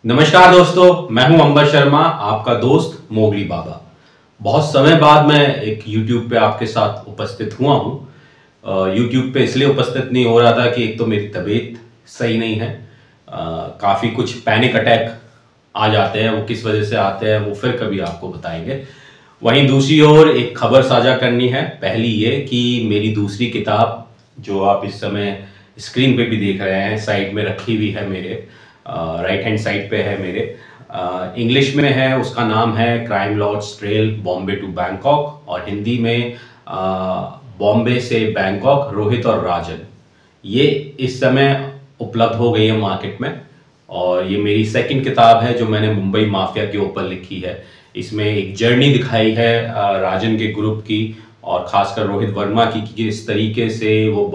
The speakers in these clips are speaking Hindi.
नमस्कार दोस्तों, मैं हूं अंबर शर्मा, आपका दोस्त मोगली बाबा। बहुत समय बाद मैं एक YouTube पे आपके साथ उपस्थित हुआ हूं। YouTube पे इसलिए उपस्थित नहीं हो रहा था कि एक तो मेरी तबीयत सही नहीं है। काफ़ी कुछ पैनिक अटैक आ जाते हैं, वो किस वजह से आते हैं वो फिर कभी आपको बताएंगे। वहीं दूसरी ओर एक खबर साझा करनी है। पहली ये कि मेरी दूसरी किताब, जो आप इस समय स्क्रीन पे भी देख रहे हैं, साइड में रखी हुई है, मेरे राइट हैंड साइड पे है मेरे, इंग्लिश में है। उसका नाम है crime lords trail Bombay to Bangkok, और हिंदी में बॉम्बे से बैंकॉक रोहित और राजन। ये इस समय उपलब्ध हो गई है मार्केट में, और ये मेरी सेकंड किताब है जो मैंने मुंबई माफिया के ऊपर लिखी है। इसमें एक जर्नी दिखाई है राजन के ग्रुप की, और खासकर रोहित वर्मा की, कि किस तरीके से वो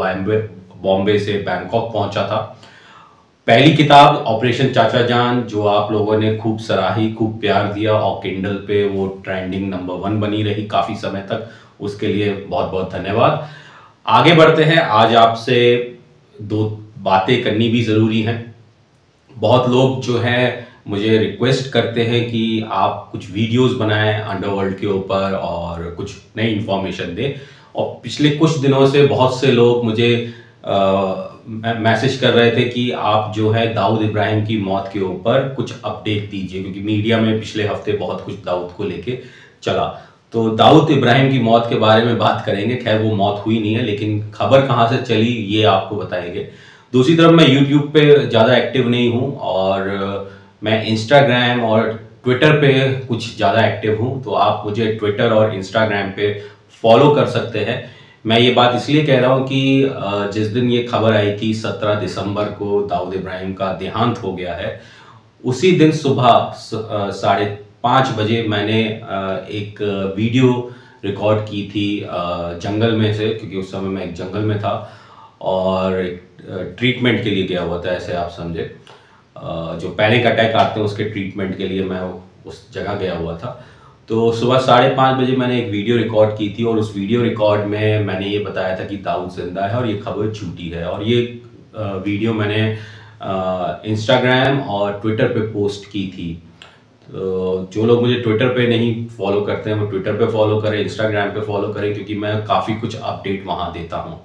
बॉम्बे से बैंकॉक पहुंचा था। पहली किताब ऑपरेशन चाचा जान, जो आप लोगों ने खूब सराही, खूब प्यार दिया, और किंडल पे वो ट्रेंडिंग नंबर 1 बनी रही काफ़ी समय तक, उसके लिए बहुत बहुत धन्यवाद। आगे बढ़ते हैं। आज आपसे दो बातें करनी भी ज़रूरी हैं। बहुत लोग जो है मुझे रिक्वेस्ट करते हैं कि आप कुछ वीडियोस बनाएं अंडरवर्ल्ड के ऊपर और कुछ नई इन्फॉर्मेशन दें, और पिछले कुछ दिनों से बहुत से लोग मुझे मैसेज कर रहे थे कि आप जो है दाऊद इब्राहिम की मौत के ऊपर कुछ अपडेट दीजिए, क्योंकि मीडिया में पिछले हफ्ते बहुत कुछ दाऊद को लेके चला। तो दाऊद इब्राहिम की मौत के बारे में बात करेंगे। खैर, वो मौत हुई नहीं है, लेकिन खबर कहाँ से चली ये आपको बताएंगे। दूसरी तरफ मैं यूट्यूब पे ज़्यादा एक्टिव नहीं हूँ, और मैं इंस्टाग्राम और ट्विटर पे कुछ ज़्यादा एक्टिव हूँ। तो आप मुझे ट्विटर और इंस्टाग्राम पे फॉलो कर सकते हैं। मैं ये बात इसलिए कह रहा हूँ कि जिस दिन ये खबर आई कि 17 दिसंबर को दाऊद इब्राहिम का देहांत हो गया है, उसी दिन सुबह 5:30 बजे मैंने एक वीडियो रिकॉर्ड की थी जंगल में से, क्योंकि उस समय मैं एक जंगल में था और ट्रीटमेंट के लिए गया हुआ था, ऐसे आप समझे। जो पैनिक अटैक आते हैं उसके ट्रीटमेंट के लिए मैं उस जगह गया हुआ था। तो सुबह 5:30 बजे मैंने एक वीडियो रिकॉर्ड की थी, और उस वीडियो रिकॉर्ड में मैंने ये बताया था कि दाऊद जिंदा है और ये खबर झूठी है। और ये वीडियो मैंने इंस्टाग्राम और ट्विटर पे पोस्ट की थी। तो जो लोग मुझे ट्विटर पे नहीं फॉलो करते हैं वो ट्विटर पे फॉलो करें, इंस्टाग्राम पे फॉलो करें, क्योंकि मैं काफ़ी कुछ अपडेट वहाँ देता हूँ।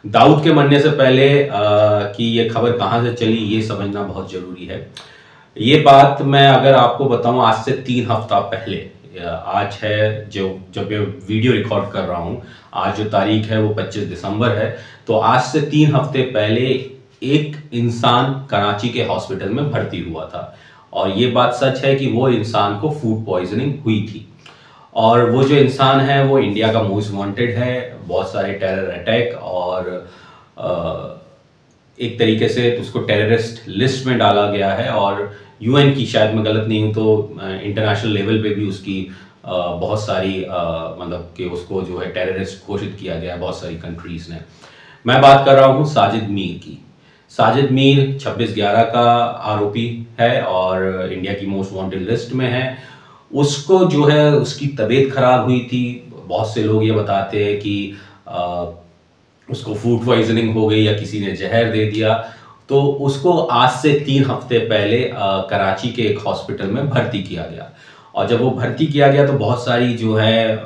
दाऊद के मरने से पहले कि ये खबर कहाँ से चली ये समझना बहुत ज़रूरी है। ये बात मैं अगर आपको बताऊं, आज से 3 हफ्ता पहले, आज है जो जब ये वीडियो रिकॉर्ड कर रहा हूं, आज जो तारीख है वो 25 दिसंबर है। तो आज से 3 हफ्ते पहले एक इंसान कराची के हॉस्पिटल में भर्ती हुआ था, और ये बात सच है कि वो इंसान को फूड पॉइजनिंग हुई थी। और वो जो इंसान है वो इंडिया का मोस्ट वांटेड है, बहुत सारे टेरर अटैक, और एक तरीके से उसको टेररिस्ट लिस्ट में डाला गया है। और यूएन की, शायद मैं गलत नहीं हूँ तो इंटरनेशनल लेवल पे भी उसकी बहुत सारी मतलब कि उसको जो है टेररिस्ट घोषित किया गया है बहुत सारी कंट्रीज़ ने। मैं बात कर रहा हूँ साजिद मीर की। साजिद मीर 26/11 का आरोपी है और इंडिया की मोस्ट वांटेड लिस्ट में है। उसको जो है उसकी तबीयत खराब हुई थी। बहुत से लोग ये बताते हैं कि उसको फूड पॉइजनिंग हो गई या किसी ने जहर दे दिया। तो उसको आज से 3 हफ्ते पहले कराची के एक हॉस्पिटल में भर्ती किया गया, और जब वो भर्ती किया गया तो बहुत सारी जो है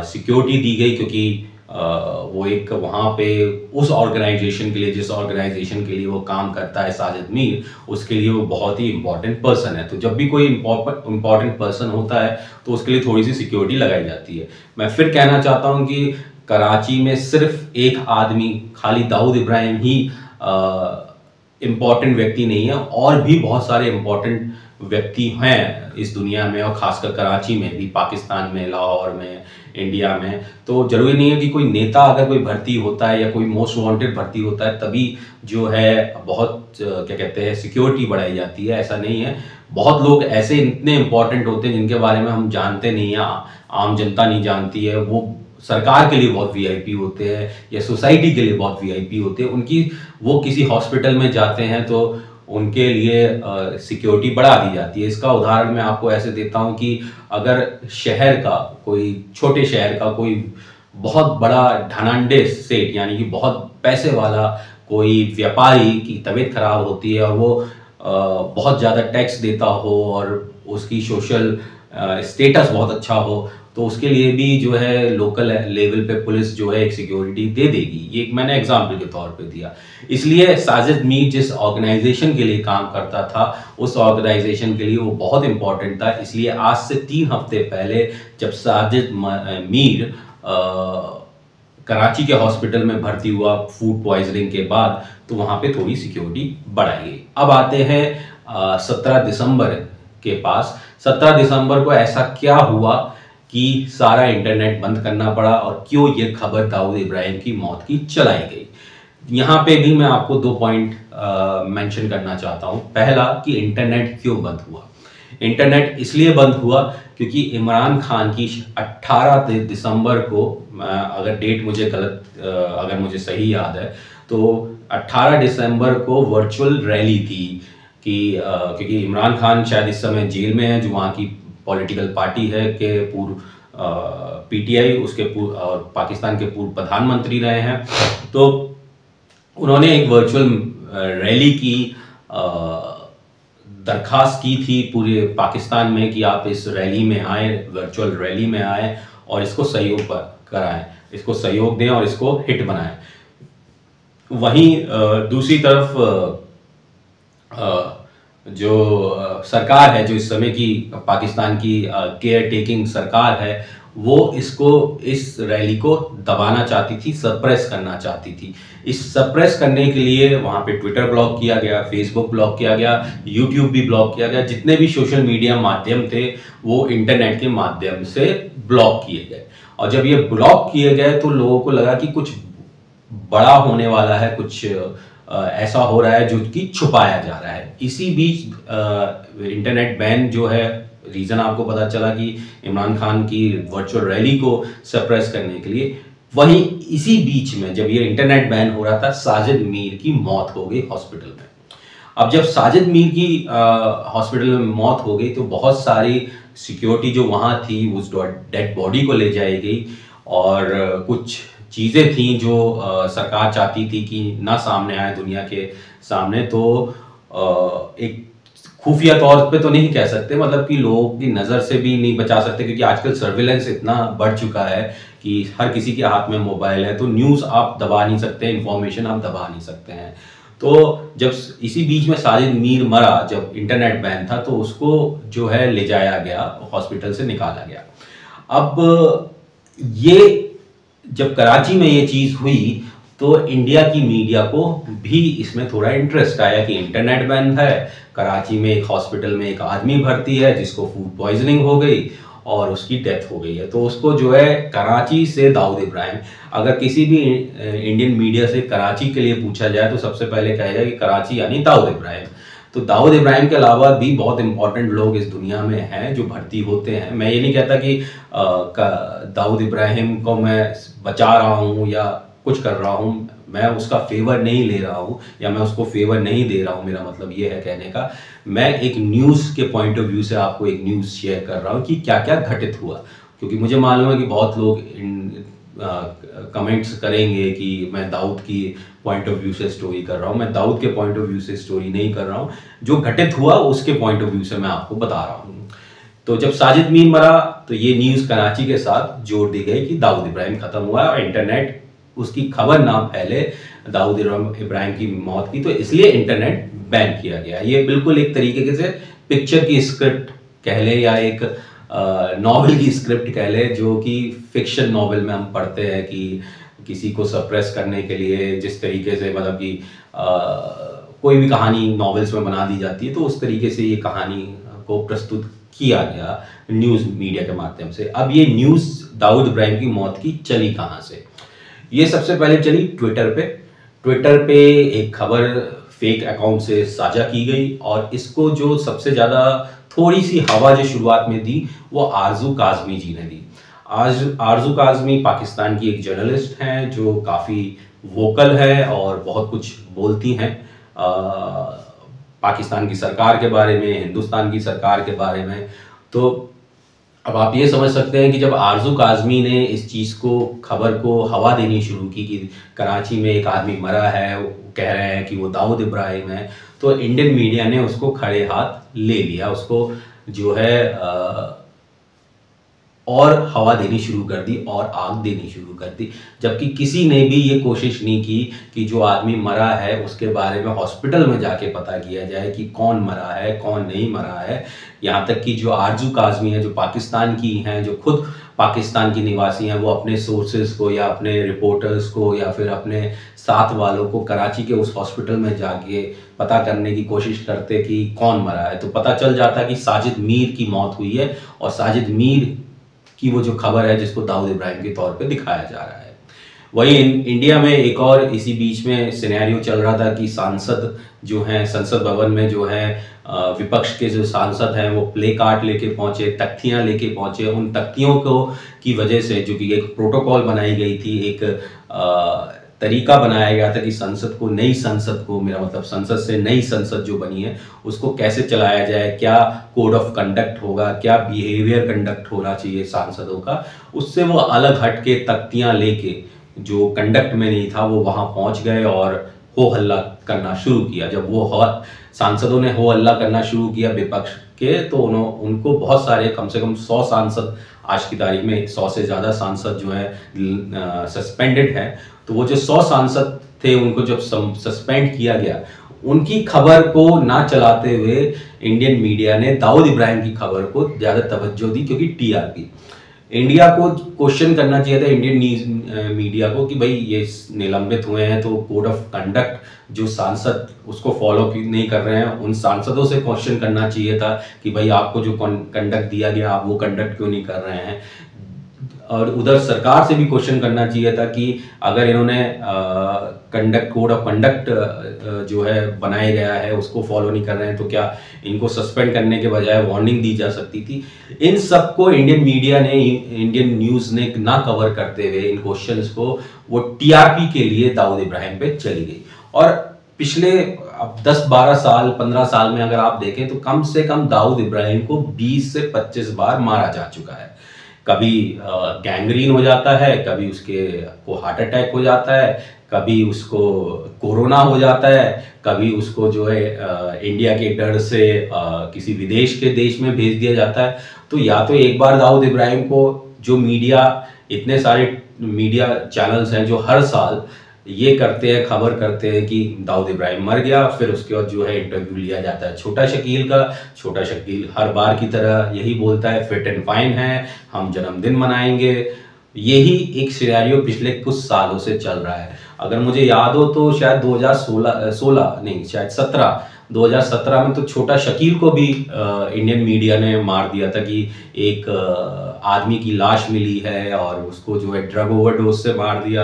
सिक्योरिटी दी गई, क्योंकि वो एक वहाँ पे उस ऑर्गेनाइजेशन के लिए, जिस ऑर्गेनाइजेशन के लिए वो काम करता है साजिद मीर, उसके लिए वो बहुत ही इंपॉर्टेंट पर्सन है। तो जब भी कोई इंपॉर्टेंट पर्सन होता है तो उसके लिए थोड़ी सी सिक्योरिटी लगाई जाती है। मैं फिर कहना चाहता हूँ कि कराची में सिर्फ एक आदमी, खाली दाऊद इब्राहिम ही इम्पॉर्टेंट व्यक्ति नहीं है, और भी बहुत सारे इम्पॉर्टेंट व्यक्ति हैं इस दुनिया में, और खासकर कराची में भी, पाकिस्तान में, लाहौर में, इंडिया में। तो जरूरी नहीं है कि कोई नेता अगर कोई भर्ती होता है या कोई मोस्ट वांटेड भर्ती होता है तभी जो है बहुत क्या कहते हैं सिक्योरिटी बढ़ाई जाती है, ऐसा नहीं है। बहुत लोग ऐसे इतने इंपॉर्टेंट होते हैं जिनके बारे में हम जानते नहीं हैं, आम जनता नहीं जानती है। वो सरकार के लिए बहुत वीआईपी होते हैं या सोसाइटी के लिए बहुत वीआईपी होते हैं। उनकी वो किसी हॉस्पिटल में जाते हैं तो उनके लिए सिक्योरिटी बढ़ा दी जाती है। इसका उदाहरण मैं आपको ऐसे देता हूं कि अगर शहर का कोई, छोटे शहर का कोई बहुत बड़ा धनाढ्य सेठ, यानी कि बहुत पैसे वाला कोई व्यापारी की तबीयत खराब होती है और वो बहुत ज़्यादा टैक्स देता हो और उसकी सोशल स्टेटस बहुत अच्छा हो, तो उसके लिए भी जो है लोकल लेवल पे पुलिस जो है एक सिक्योरिटी दे देगी। ये एक मैंने एग्जाम्पल के तौर पे दिया। इसलिए साजिद मीर जिस ऑर्गेनाइजेशन के लिए काम करता था, उस ऑर्गेनाइजेशन के लिए वो बहुत इंपॉर्टेंट था। इसलिए आज से 3 हफ्ते पहले जब साजिद मीर कराची के हॉस्पिटल में भर्ती हुआ फूड पॉइजनिंग के बाद, तो वहाँ पे थोड़ी सिक्योरिटी बढ़ाई गई। अब आते हैं 17 दिसंबर के पास। 17 दिसंबर को ऐसा क्या हुआ कि सारा इंटरनेट बंद करना पड़ा और क्यों ये खबर दाऊद इब्राहिम की मौत की चलाई गई। यहाँ पे भी मैं आपको 2 पॉइंट मेंशन करना चाहता हूँ। पहला कि इंटरनेट क्यों बंद हुआ। इंटरनेट इसलिए बंद हुआ क्योंकि इमरान खान की 18 दिसंबर को, अगर डेट मुझे अगर मुझे सही याद है, तो 18 दिसंबर को वर्चुअल रैली थी कि क्योंकि इमरान खान शायद इस समय जेल में है, जो वहाँ की पॉलिटिकल पार्टी है के पूर्व पीटीआई, उसके पूर्व और पाकिस्तान के पूर्व प्रधानमंत्री रहे हैं। तो उन्होंने एक वर्चुअल रैली की दरखास्त की थी पूरे पाकिस्तान में कि आप इस रैली में आए, वर्चुअल रैली में आए और इसको सहयोग कराएं, इसको सहयोग दें और इसको हिट बनाएं। वहीं दूसरी तरफ जो सरकार है, जो इस समय की पाकिस्तान की केयर टेकिंग सरकार है, वो इस रैली को दबाना चाहती थी, सप्रेस करना चाहती थी। इस सप्रेस करने के लिए वहाँ पे ट्विटर ब्लॉक किया गया, फेसबुक ब्लॉक किया गया, यूट्यूब भी ब्लॉक किया गया। जितने भी सोशल मीडिया माध्यम थे वो इंटरनेट के माध्यम से ब्लॉक किए गए। और जब ये ब्लॉक किए गए तो लोगों को लगा कि कुछ बड़ा होने वाला है, कुछ ऐसा हो रहा है जो कि छुपाया जा रहा है। इसी बीच इंटरनेट बैन जो है, रीज़न आपको पता चला कि इमरान खान की वर्चुअल रैली को सप्रेस करने के लिए। वहीं इसी बीच में जब ये इंटरनेट बैन हो रहा था, साजिद मीर की मौत हो गई हॉस्पिटल में। अब जब साजिद मीर की हॉस्पिटल में मौत हो गई तो बहुत सारी सिक्योरिटी जो वहाँ थी उस डेड बॉडी को ले जाई गई और कुछ चीज़ें थी जो सरकार चाहती थी कि ना सामने आए दुनिया के सामने। तो एक खुफिया तौर पे तो नहीं कह सकते, मतलब कि लोगों की नज़र से भी नहीं बचा सकते, क्योंकि आजकल सर्विलेंस इतना बढ़ चुका है कि हर किसी के हाथ में मोबाइल है, तो न्यूज़ आप दबा नहीं सकते, इंफॉर्मेशन आप दबा नहीं सकते हैं। तो जब इसी बीच में साजिद मीर मरा, जब इंटरनेट बैन था, तो उसको जो है ले जाया गया, हॉस्पिटल से निकाला गया। अब ये जब कराची में ये चीज़ हुई तो इंडिया की मीडिया को भी इसमें थोड़ा इंटरेस्ट आया कि इंटरनेट बैन है, कराची में एक हॉस्पिटल में एक आदमी भर्ती है जिसको फूड पॉइजनिंग हो गई और उसकी डेथ हो गई है। तो उसको जो है कराची से दाऊद इब्राहिम, अगर किसी भी इंडियन मीडिया से कराची के लिए पूछा जाए तो सबसे पहले कहेगा कि कराची यानी दाऊद इब्राहिम। तो दाऊद इब्राहिम के अलावा भी बहुत इंपॉर्टेंट लोग इस दुनिया में हैं जो भर्ती होते हैं। मैं ये नहीं कहता कि दाऊद इब्राहिम को मैं बचा रहा हूँ या कुछ कर रहा हूँ, मैं उसका फेवर नहीं ले रहा हूँ या मैं उसको फेवर नहीं दे रहा हूँ। मेरा मतलब ये है कहने का, मैं एक न्यूज़ के पॉइंट ऑफ व्यू से आपको एक न्यूज़ शेयर कर रहा हूँ कि क्या क्या घटित हुआ, क्योंकि मुझे मालूम है कि बहुत लोग कमेंट्स करेंगे कि मैं दाऊद की पॉइंट ऑफ व्यू से स्टोरी कर रहा हूँ। मैं दाऊद के पॉइंट ऑफ व्यू से स्टोरी नहीं कर रहा हूँ, जो घटित हुआ उसके पॉइंट ऑफ व्यू से मैं आपको बता रहा हूँ। तो जब साजिद मीर मरा तो ये न्यूज़ कराची के साथ जोड़ दी गई कि दाऊद इब्राहिम ख़त्म हुआ और इंटरनेट उसकी खबर ना फैले दाऊद इब्राहिम की मौत की, तो इसलिए इंटरनेट बैन किया गया। ये बिल्कुल एक तरीके से पिक्चर की स्क्रिप्ट कह ले या एक नॉवेल की स्क्रिप्ट कह ले, जो कि फिक्शन नॉवेल में हम पढ़ते हैं कि किसी को सप्रेस करने के लिए जिस तरीके से, मतलब कि कोई भी कहानी नॉवेल्स में बना दी जाती है, तो उस तरीके से ये कहानी को प्रस्तुत किया गया न्यूज़ मीडिया के माध्यम से। अब ये न्यूज़ दाऊद इब्राहिम की मौत की चली कहाँ से? ये सबसे पहले चली ट्विटर पे एक खबर फेक अकाउंट से साझा की गई और इसको जो सबसे ज़्यादा थोड़ी सी हवा जो शुरुआत में दी वो आरजू काज़मी जी ने दी। आरजू काज़मी पाकिस्तान की एक जर्नलिस्ट हैं जो काफ़ी वोकल है और बहुत कुछ बोलती हैं पाकिस्तान की सरकार के बारे में, हिंदुस्तान की सरकार के बारे में। तो अब आप ये समझ सकते हैं कि जब आरजू काज़मी ने इस चीज़ को, खबर को हवा देनी शुरू की कि कराची में एक आदमी मरा है, वो कह रहे हैं कि वो दाऊद इब्राहिम है, तो इंडियन मीडिया ने उसको खड़े हाथ ले लिया, उसको जो है और हवा देनी शुरू कर दी और आग देनी शुरू कर दी, जबकि किसी ने भी ये कोशिश नहीं की कि जो आदमी मरा है उसके बारे में हॉस्पिटल में जाके पता किया जाए कि कौन मरा है कौन नहीं मरा है। यहाँ तक कि जो आरजू काज़मी है, जो पाकिस्तान की हैं, जो खुद पाकिस्तान की निवासी हैं, वो अपने सोर्सेज को या अपने रिपोर्टर्स को या फिर अपने साथ वालों को कराची के उस हॉस्पिटल में जाके पता करने की कोशिश करते कि कौन मरा है, तो पता चल जाता कि साजिद मीर की मौत हुई है। और साजिद मीर की वो जो खबर है जिसको दाऊद इब्राहिम के तौर पे दिखाया जा रहा है। वहीं इंडिया में एक और इसी बीच में सिनेरियो चल रहा था कि सांसद जो हैं संसद भवन में जो है विपक्ष के जो सांसद हैं वो प्ले कार्ड लेके पहुंचे, तख्तियां लेके पहुंचे। उन तख्तियों को की वजह से जो कि एक प्रोटोकॉल बनाई गई थी, एक तरीका बनाया गया था कि नई संसद को मेरा मतलब संसद से नई संसद जो बनी है उसको कैसे चलाया जाए, क्या कोड ऑफ कंडक्ट होगा, क्या बिहेवियर कंडक्ट होना चाहिए सांसदों का। उससे वो अलग हट के तख्तियाँ लेके जो कंडक्ट में नहीं था वो वहाँ पहुँच गए और हो हल्ला करना शुरू किया। जब वो सांसदों ने हो हल्ला करना शुरू किया विपक्ष के, तो उनको बहुत सारे कम से कम 100 सांसद आज की तारीख में 100 से ज़्यादा सांसद जो है सस्पेंडेड है। तो वो जो 100 सांसद थे उनको जब सस्पेंड किया गया, उनकी खबर को ना चलाते हुए इंडियन मीडिया ने दाऊद इब्राहिम की खबर को ज़्यादा तवज्जो दी, क्योंकि टीआरपी इंडिया को क्वेश्चन करना चाहिए था इंडियन न्यूज मीडिया को कि भाई ये निलंबित हुए हैं तो कोड ऑफ कंडक्ट जो सांसद उसको फॉलो नहीं कर रहे हैं, उन सांसदों से क्वेश्चन करना चाहिए था कि भाई आपको जो कंडक्ट दिया गया आप वो कंडक्ट क्यों नहीं कर रहे हैं। और उधर सरकार से भी क्वेश्चन करना चाहिए था कि अगर इन्होंने कोड ऑफ कंडक्ट जो है बनाया गया है उसको फॉलो नहीं कर रहे हैं तो क्या इनको सस्पेंड करने के बजाय वार्निंग दी जा सकती थी। इन सबको इंडियन मीडिया ने, इंडियन न्यूज़ ने ना कवर करते हुए इन क्वेश्चंस को वो टीआरपी के लिए दाऊद इब्राहिम पे चली गई। और पिछले अब 10-12 साल 15 साल में अगर आप देखें तो कम से कम दाऊद इब्राहिम को 20 से 25 बार मारा जा चुका है। कभी गैंग्रीन हो जाता है, कभी उसके को हार्ट अटैक हो जाता है, कभी उसको कोरोना हो जाता है, कभी उसको जो है इंडिया के डर से किसी विदेश के देश में भेज दिया जाता है। तो या तो एक बार दाऊद इब्राहिम को जो मीडिया, इतने सारे मीडिया चैनल्स हैं जो हर साल ये करते हैं, खबर करते हैं कि दाऊद इब्राहिम मर गया, फिर उसके बाद जो है इंटरव्यू लिया जाता है छोटा शकील का। छोटा शकील हर बार की तरह यही बोलता है फिट एंड फाइन है, हम जन्मदिन मनाएंगे। यही एक सिनेरियो पिछले कुछ सालों से चल रहा है। अगर मुझे याद हो तो शायद 2017 में तो छोटा शकील को भी इंडियन मीडिया ने मार दिया था कि एक आदमी की लाश मिली है और उसको जो है ड्रग ओवरडोज से मार दिया।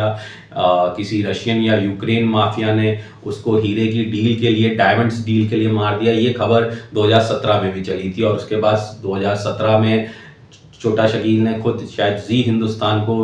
किसी रशियन या यूक्रेन माफिया ने उसको हीरे की डील के लिए, डायमंड्स डील के लिए मार दिया। ये खबर 2017 में भी चली थी और उसके बाद 2017 में छोटा शकील ने खुद शायद जी हिंदुस्तान को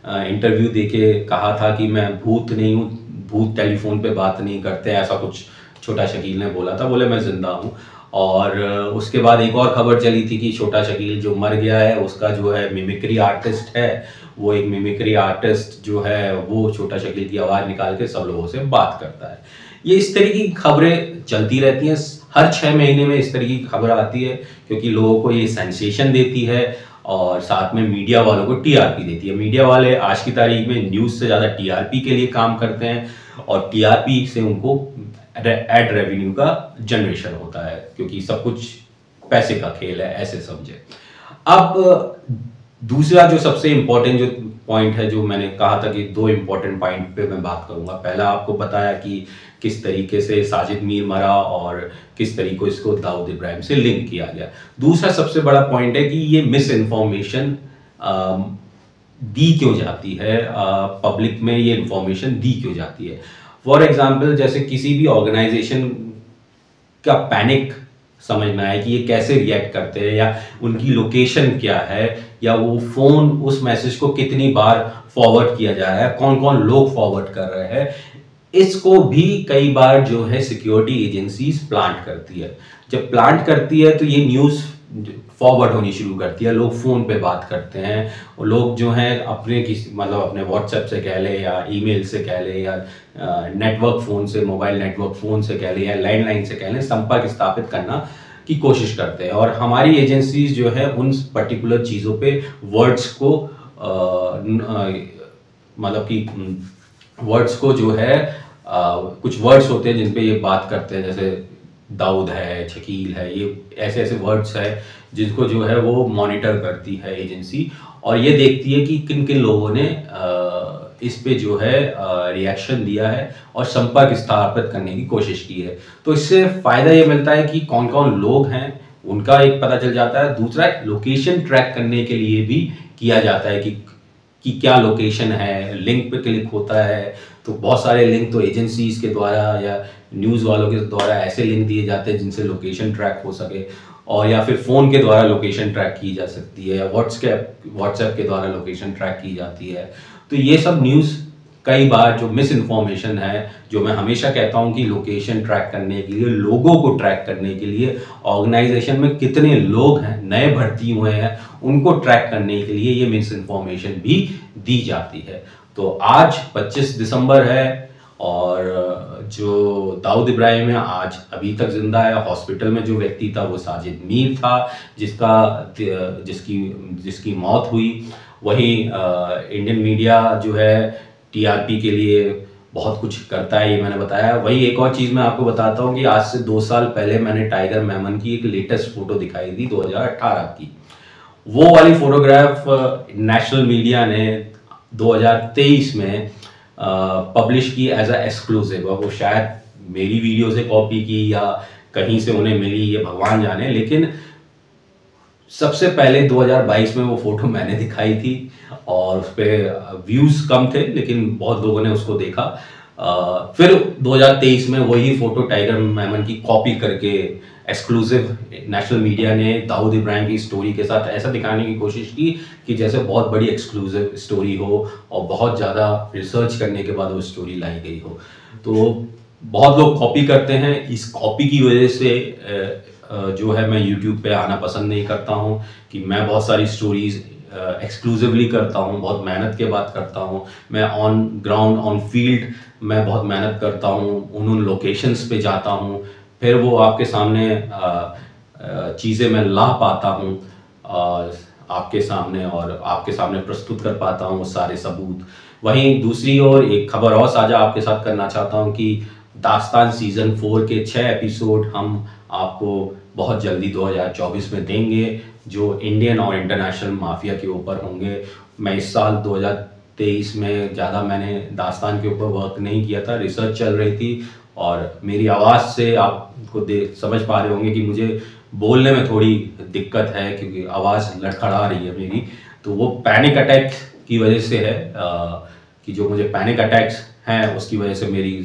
इंटरव्यू देके कहा था कि मैं भूत नहीं हूँ, भूत टेलीफोन पे बात नहीं करते, ऐसा कुछ छोटा शकील ने बोला था, बोले मैं जिंदा हूँ। और उसके बाद एक और खबर चली थी कि छोटा शकील जो मर गया है उसका जो है मिमिक्री आर्टिस्ट है, वो एक मिमिक्री आर्टिस्ट जो है वो छोटा शकील की आवाज़ निकाल के सब लोगों से बात करता है। ये इस तरह की खबरें चलती रहती हैं, हर 6 महीने में इस तरह की खबर आती है, क्योंकि लोगों को ये सेंसेशन देती है और साथ में मीडिया वालों को टीआरपी देती है। मीडिया वाले आज की तारीख में न्यूज़ से ज़्यादा टीआरपी के लिए काम करते हैं और टीआरपी से उनको एड रेवेन्यू का जनरेशन होता है, क्योंकि सब कुछ पैसे का खेल है, ऐसे समझे। अब दूसरा जो सबसे इम्पोर्टेंट जो पॉइंट है, जो मैंने कहा था कि 2 इम्पोर्टेंट पॉइंट पे मैं बात करूंगा। पहला आपको बताया कि किस तरीके से साजिद मीर मरा और किस तरीके को इसको दाऊद इब्राहिम से लिंक किया गया। दूसरा सबसे बड़ा पॉइंट है कि ये मिस इन्फॉर्मेशन दी क्यों जाती है, पब्लिक में ये इन्फॉर्मेशन दी क्यों जाती है। फॉर एग्जाम्पल, जैसे किसी भी ऑर्गेनाइजेशन का पैनिक समझना है कि ये कैसे रिएक्ट करते हैं, या उनकी लोकेशन क्या है, या वो फोन उस मैसेज को कितनी बार फॉरवर्ड किया जा रहा है, कौन कौन लोग फॉरवर्ड कर रहे हैं। इसको भी कई बार जो है सिक्योरिटी एजेंसीज प्लांट करती है। जब प्लांट करती है तो ये न्यूज़ फॉरवर्ड होनी शुरू करती है, लोग फ़ोन पे बात करते हैं, और लोग जो हैं अपने किसी मतलब अपने व्हाट्सएप से कह ले या ईमेल से कह ले या नेटवर्क फ़ोन से, मोबाइल नेटवर्क फ़ोन से कह ले या लैंडलाइन से कह लें, संपर्क स्थापित करना की कोशिश करते हैं। और हमारी एजेंसीज जो है उन पर्टिकुलर चीज़ों पे वर्ड्स को मतलब कि वर्ड्स को जो है कुछ वर्ड्स होते हैं जिन पे ये बात करते हैं, जैसे दाऊद है, शकील है, ये ऐसे ऐसे वर्ड्स है जिनको जो है वो मॉनिटर करती है एजेंसी, और ये देखती है कि किन किन लोगों ने इस पे जो है रिएक्शन दिया है और संपर्क स्थापित करने की कोशिश की है। तो इससे फ़ायदा ये मिलता है कि कौन कौन लोग हैं उनका एक पता चल जाता है, दूसरा लोकेशन ट्रैक करने के लिए भी किया जाता है कि क्या लोकेशन है, लिंक पे क्लिक होता है तो बहुत सारे लिंक तो एजेंसीज के द्वारा या न्यूज़ वालों के द्वारा ऐसे लिंक दिए जाते हैं जिनसे लोकेशन ट्रैक हो सके, और या फिर फ़ोन के द्वारा लोकेशन ट्रैक की जा सकती है, या व्हाट्सएप के द्वारा लोकेशन ट्रैक की जाती है। तो ये सब न्यूज़ कई बार जो मिस इन्फॉर्मेशन है, जो मैं हमेशा कहता हूँ कि लोकेशन ट्रैक करने के लिए, लोगों को ट्रैक करने के लिए, ऑर्गेनाइजेशन में कितने लोग हैं, नए भर्ती हुए हैं, उनको ट्रैक करने के लिए ये मिस इन्फॉर्मेशन भी दी जाती है। तो आज 25 दिसंबर है और जो दाऊद इब्राहिम है आज अभी तक जिंदा है। हॉस्पिटल में जो व्यक्ति था वो साजिद मीर था जिसकी मौत हुई। वहीं इंडियन मीडिया जो है टीआरपी के लिए बहुत कुछ करता है, ये मैंने बताया। वही एक और चीज़ मैं आपको बताता हूँ कि आज से 2 साल पहले मैंने टाइगर मेमन की एक लेटेस्ट फोटो दिखाई थी 2018 की। वो वाली फोटोग्राफ नेशनल मीडिया ने 2023 में पब्लिश की एज अ एक्सक्लूसिव। वो शायद मेरी वीडियो से कॉपी की या कहीं से उन्हें मिली, ये भगवान जाने, लेकिन सबसे पहले 2022 में वो फोटो मैंने दिखाई थी और उस पर व्यूज़ कम थे लेकिन बहुत लोगों ने उसको देखा। फिर 2023 में वही फोटो टाइगर मेमन की कॉपी करके एक्सक्लूसिव नेशनल मीडिया ने दाऊद इब्राहिम की स्टोरी के साथ ऐसा दिखाने की कोशिश की कि जैसे बहुत बड़ी एक्सक्लूसिव स्टोरी हो और बहुत ज़्यादा रिसर्च करने के बाद वो स्टोरी लाई गई हो। तो बहुत लोग कॉपी करते हैं, इस कॉपी की वजह से जो है मैं यूट्यूब पे आना पसंद नहीं करता हूँ कि मैं बहुत सारी स्टोरीज़ एक्सक्लूसिवली करता हूँ, बहुत मेहनत के बाद करता हूँ। मैं ऑन ग्राउंड ऑन फील्ड मैं बहुत मेहनत करता हूँ, उन लोकेशंस पे जाता हूँ, फिर वो आपके सामने चीज़ें मैं ला पाता हूँ आपके सामने और आपके सामने प्रस्तुत कर पाता हूँ सारे सबूत। वहीं दूसरी ओर एक खबर और साझा आपके साथ करना चाहता हूँ कि दास्तान सीज़न 4 के 6 एपिसोड हम आपको बहुत जल्दी 2024 में देंगे, जो इंडियन और इंटरनेशनल माफिया के ऊपर होंगे। मैं इस साल 2023 में ज़्यादा मैंने दास्तान के ऊपर वर्क नहीं किया था, रिसर्च चल रही थी और मेरी आवाज़ से आपको समझ पा रहे होंगे कि मुझे बोलने में थोड़ी दिक्कत है क्योंकि आवाज़ लड़खड़ा रही है मेरी। तो वो पैनिक अटैक की वजह से है कि जो मुझे पैनिक अटैक्स हैं उसकी वजह से मेरी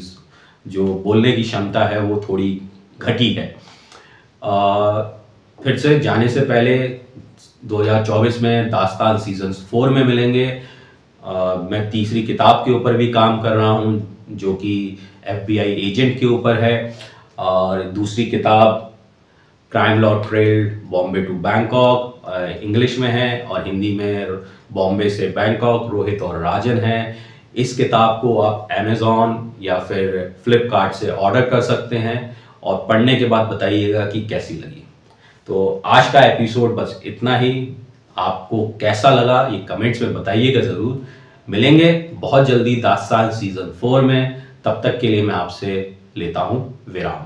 जो बोलने की क्षमता है वो थोड़ी घटी है। फिर से जाने से पहले 2024 में दास्तान सीजन 4 में मिलेंगे। मैं तीसरी किताब के ऊपर भी काम कर रहा हूँ जो कि FBI एजेंट के ऊपर है, और दूसरी किताब crime law trail Bombay to Bangkok English में है और हिंदी में बॉम्बे से बैंकॉक रोहित और राजन है। इस किताब को आप अमेज़ॉन या फिर फ्लिपकार्ट से ऑर्डर कर सकते हैं और पढ़ने के बाद बताइएगा कि कैसी लगी। तो आज का एपिसोड बस इतना ही। आपको कैसा लगा ये कमेंट्स में बताइएगा ज़रूर। मिलेंगे बहुत जल्दी दास्तान सीज़न 4 में, तब तक के लिए मैं आपसे लेता हूँ विराम।